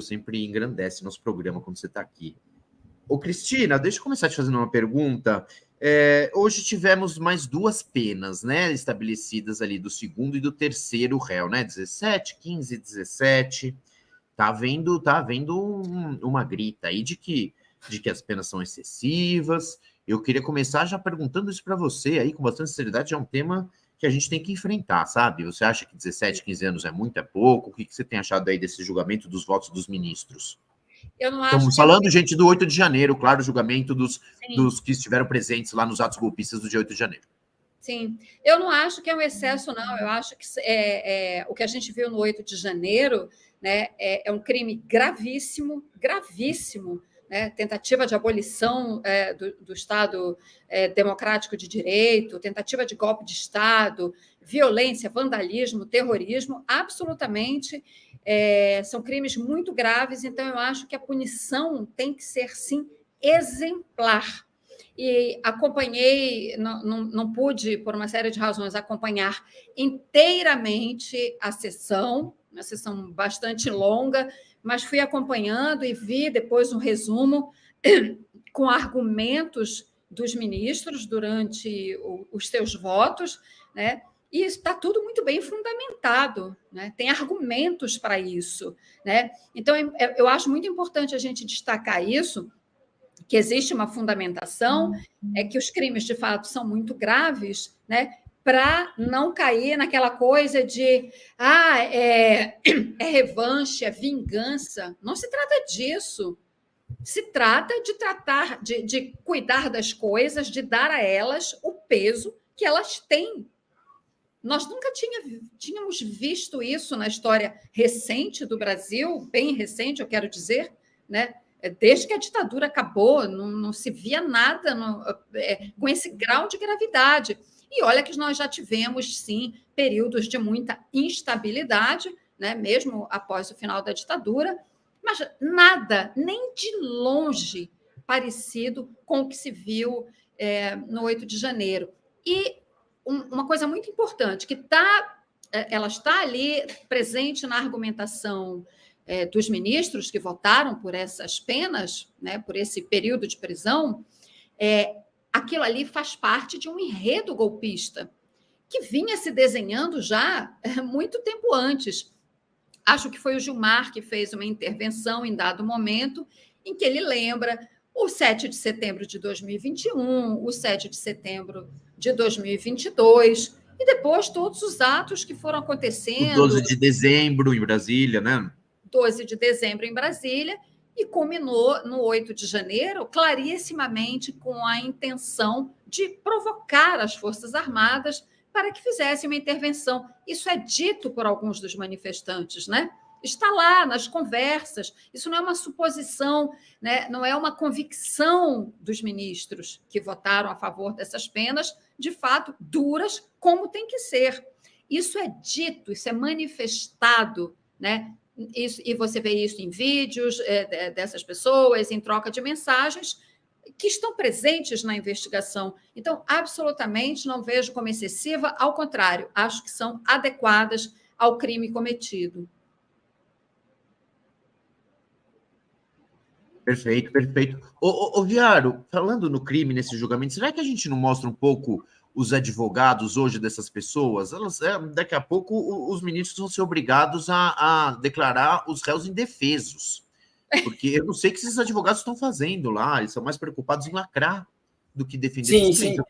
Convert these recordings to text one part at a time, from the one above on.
sempre engrandece nosso programa quando você está aqui. Ô, Cristina, deixa eu começar te fazendo uma pergunta. Hoje tivemos mais duas penas, né, estabelecidas ali do segundo e do terceiro réu, né, 17, 15 e 17. Tá havendo uma grita aí de que as penas são excessivas. Eu queria começar já perguntando isso para você aí, com bastante sinceridade, é um tema que a gente tem que enfrentar, sabe? Você acha que 17, 15 anos é muito, é pouco? O que você tem achado aí desse julgamento dos votos dos ministros? Eu não acho Estamos que falando, gente, do 8 de janeiro, claro, julgamento dos Sim. que estiveram presentes lá nos atos golpistas do dia 8 de janeiro. Sim, eu não acho que é um excesso, não. Eu acho que o que a gente viu no 8 de janeiro, né, é um crime gravíssimo, gravíssimo, né? Tentativa de abolição do Estado democrático de direito, tentativa de golpe de Estado, violência, vandalismo, terrorismo, absolutamente são crimes muito graves. Então, eu acho que a punição tem que ser, sim, exemplar. E acompanhei, não pude, por uma série de razões, acompanhar inteiramente a sessão, uma sessão bastante longa, mas fui acompanhando e vi depois um resumo com argumentos dos ministros durante os seus votos, né? E está tudo muito bem fundamentado, né? Tem argumentos para isso, né? Então, eu acho muito importante a gente destacar isso, que existe uma fundamentação, que os crimes, de fato, são muito graves, né? Para não cair naquela coisa de revanche, é vingança. Não se trata disso. Se trata de cuidar das coisas, de dar a elas o peso que elas têm. Nós nunca tínhamos visto isso na história recente do Brasil, bem recente, eu quero dizer, né? Desde que a ditadura acabou, não se via nada com esse grau de gravidade. E olha que nós já tivemos, sim, períodos de muita instabilidade, né, mesmo após o final da ditadura, mas nada, nem de longe, parecido com o que se viu no 8 de janeiro. E uma coisa muito importante, que ela está ali presente na argumentação dos ministros que votaram por essas penas, né, por esse período de prisão, aquilo ali faz parte de um enredo golpista que vinha se desenhando já muito tempo antes. Acho que foi o Gilmar que fez uma intervenção em dado momento em que ele lembra o 7 de setembro de 2021, o 7 de setembro de 2022, e depois todos os atos que foram acontecendo. O 12 de dezembro em Brasília, né? 12 de dezembro em Brasília, e culminou no 8 de janeiro, clarissimamente com a intenção de provocar as Forças Armadas para que fizessem uma intervenção. Isso é dito por alguns dos manifestantes, né? Está lá nas conversas, isso não é uma suposição, né? Não é uma convicção dos ministros que votaram a favor dessas penas, de fato, duras, como tem que ser. Isso é dito, isso é manifestado, né? Isso, e você vê isso em vídeos dessas pessoas, em troca de mensagens, que estão presentes na investigação. Então, absolutamente não vejo como excessiva, ao contrário, acho que são adequadas ao crime cometido. Perfeito, perfeito. Ô, Viaro, falando no crime, nesse julgamento, será que a gente não mostra um pouco os advogados hoje dessas pessoas? Daqui a pouco os ministros vão ser obrigados a declarar os réus indefesos, porque eu não sei o que esses advogados estão fazendo lá, eles são mais preocupados em lacrar do que defender os clientes.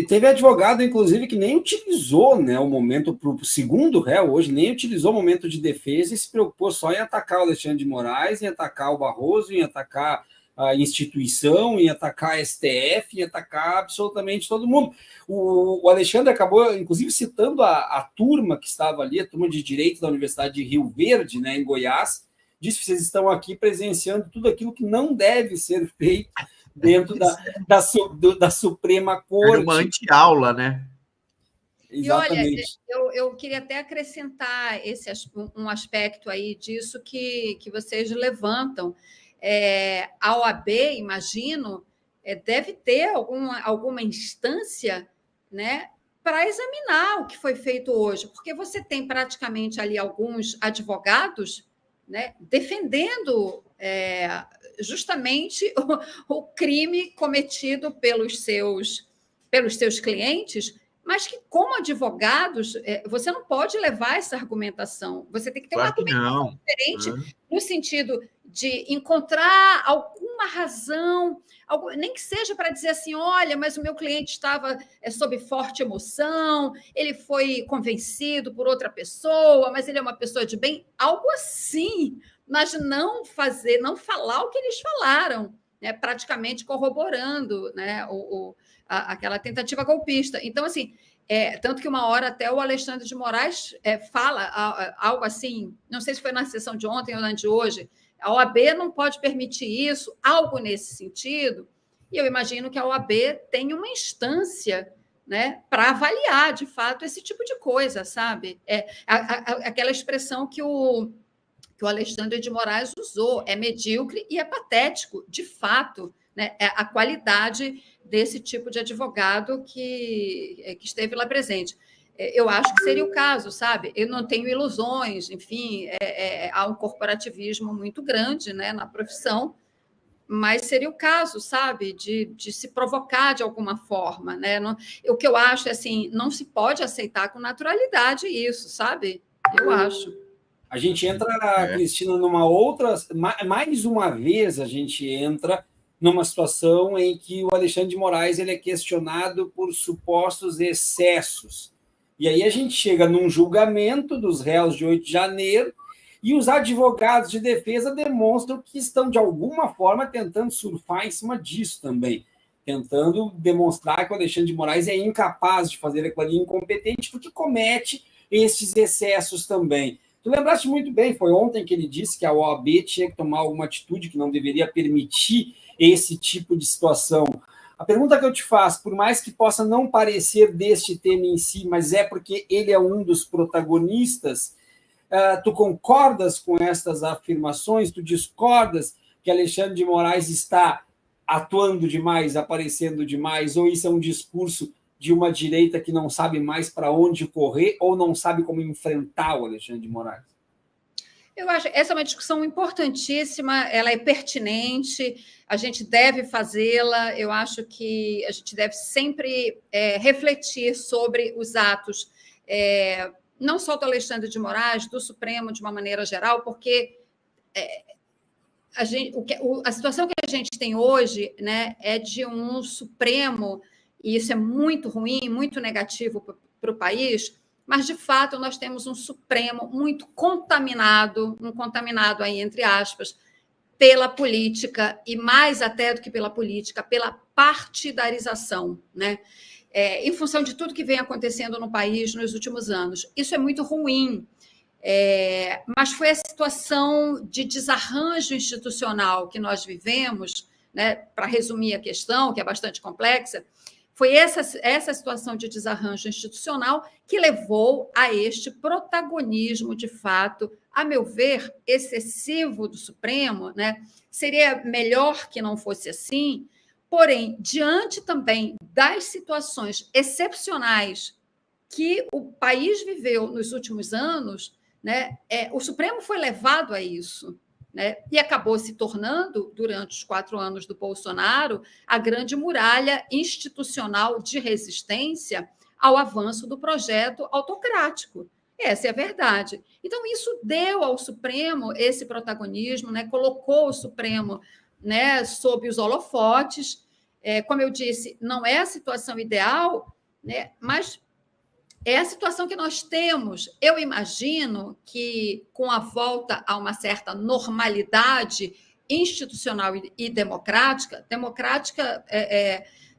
Teve advogado, inclusive, que nem utilizou, né, o momento para o segundo réu hoje, nem utilizou o momento de defesa e se preocupou só em atacar o Alexandre de Moraes, em atacar o Barroso, em atacar a instituição, em atacar a STF, em atacar absolutamente todo mundo. O Alexandre acabou, inclusive, citando a turma que estava ali, a turma de Direito da Universidade de Rio Verde, né, em Goiás, disse que vocês estão aqui presenciando tudo aquilo que não deve ser feito dentro da Suprema Corte. É uma anti-aula, né? Exatamente. E olha, eu queria até acrescentar um aspecto aí disso que vocês levantam. A OAB, imagino, deve ter alguma instância, né, para examinar o que foi feito hoje, porque você tem praticamente ali alguns advogados né, defendendo justamente o crime cometido pelos seus clientes, mas que, como advogados, você não pode levar essa argumentação. Você tem que ter uma argumentação diferente, no sentido de encontrar alguma razão, nem que seja para dizer assim, olha, mas o meu cliente estava sob forte emoção, ele foi convencido por outra pessoa, mas ele é uma pessoa de bem, algo assim, mas não falar o que eles falaram, né, praticamente corroborando, né, aquela tentativa golpista. Então, assim, tanto que uma hora até o Alexandre de Moraes fala algo assim, não sei se foi na sessão de ontem ou na de hoje, a OAB não pode permitir isso, algo nesse sentido, e eu imagino que a OAB tem uma instância, né, para avaliar, de fato, esse tipo de coisa, sabe? Aquela expressão que o Alexandre de Moraes usou, é medíocre e é patético, de fato, né? A qualidade desse tipo de advogado que esteve lá presente. Eu acho que seria o caso, sabe? Eu não tenho ilusões, enfim, há um corporativismo muito grande, né, na profissão, mas seria o caso, sabe, de se provocar de alguma forma, né? O que eu acho é assim, não se pode aceitar com naturalidade isso, sabe? Eu acho. A gente entra, Cristina, numa outra... Mais uma vez, a gente entra numa situação em que o Alexandre de Moraes ele é questionado por supostos excessos. E aí a gente chega num julgamento dos réus de 8 de janeiro e os advogados de defesa demonstram que estão, de alguma forma, tentando surfar em cima disso também, tentando demonstrar que o Alexandre de Moraes é incapaz de fazer aquilo ali, incompetente, porque comete esses excessos também. Tu lembraste muito bem, foi ontem que ele disse que a OAB tinha que tomar alguma atitude que não deveria permitir esse tipo de situação. A pergunta que eu te faço, por mais que possa não parecer deste tema em si, mas é porque ele é um dos protagonistas, tu concordas com estas afirmações? Tu discordas que Alexandre de Moraes está atuando demais, aparecendo demais, ou isso é um discurso de uma direita que não sabe mais para onde correr ou não sabe como enfrentar o Alexandre de Moraes? Eu acho essa é uma discussão importantíssima, ela é pertinente, a gente deve fazê-la, eu acho que a gente deve sempre refletir sobre os atos, não só do Alexandre de Moraes, do Supremo de uma maneira geral, porque a situação que a gente tem hoje, né, é de um Supremo, e isso é muito ruim, muito negativo para o país, mas, de fato, nós temos um Supremo muito contaminado, aí, entre aspas, pela política, e mais até do que pela política, pela partidarização, né? Em função de tudo que vem acontecendo no país nos últimos anos. Isso é muito ruim, mas foi a situação de desarranjo institucional que nós vivemos, né? Para resumir a questão, que é bastante complexa, foi essa situação de desarranjo institucional que levou a este protagonismo, de fato, a meu ver, excessivo do Supremo, né? Seria melhor que não fosse assim, porém, diante também das situações excepcionais que o país viveu nos últimos anos, né? O Supremo foi levado a isso, né? E acabou se tornando, durante os 4 anos do Bolsonaro, a grande muralha institucional de resistência ao avanço do projeto autocrático. Essa é a verdade. Então, isso deu ao Supremo esse protagonismo, né? Colocou o Supremo, né, sob os holofotes. Como eu disse, não é a situação ideal, né, mas é a situação que nós temos. Eu imagino que, com a volta a uma certa normalidade institucional e democrática,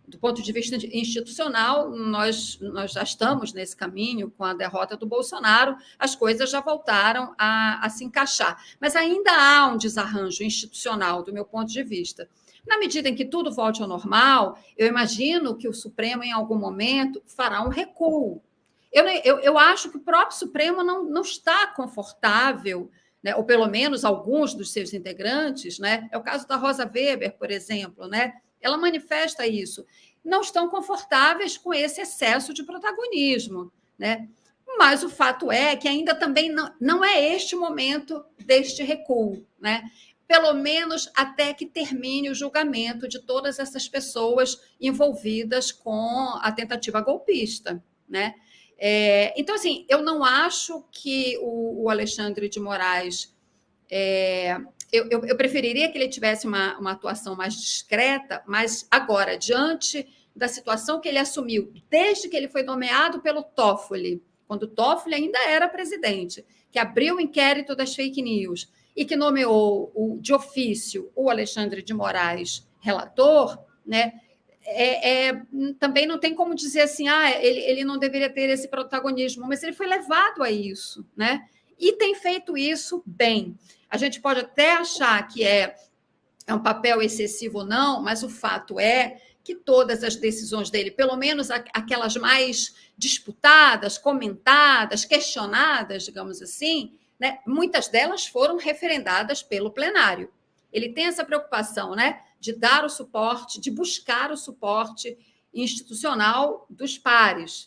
do ponto de vista institucional, nós já estamos nesse caminho com a derrota do Bolsonaro, as coisas já voltaram a se encaixar. Mas ainda há um desarranjo institucional, do meu ponto de vista. Na medida em que tudo volte ao normal, eu imagino que o Supremo, em algum momento, fará um recuo. Eu acho que o próprio Supremo não está confortável, né? Ou pelo menos alguns dos seus integrantes, né? É o caso da Rosa Weber, por exemplo, né? Ela manifesta isso. Não estão confortáveis com esse excesso de protagonismo, né? Mas o fato é que ainda também não é este o momento deste recuo, né? Pelo menos até que termine o julgamento de todas essas pessoas envolvidas com a tentativa golpista, né? Então, assim, eu não acho que o Alexandre de Moraes... Eu preferiria que ele tivesse uma atuação mais discreta, mas agora, diante da situação que ele assumiu, desde que ele foi nomeado pelo Toffoli, quando o Toffoli ainda era presidente, que abriu o inquérito das fake news e que nomeou de ofício o Alexandre de Moraes relator, né? Também não tem como dizer assim, ele não deveria ter esse protagonismo, mas ele foi levado a isso, né? E tem feito isso bem. A gente pode até achar que é um papel excessivo ou não, mas o fato é que todas as decisões dele, pelo menos aquelas mais disputadas, comentadas, questionadas, digamos assim, né, muitas delas foram referendadas pelo plenário. Ele tem essa preocupação, né, de dar o suporte, de buscar o suporte institucional dos pares.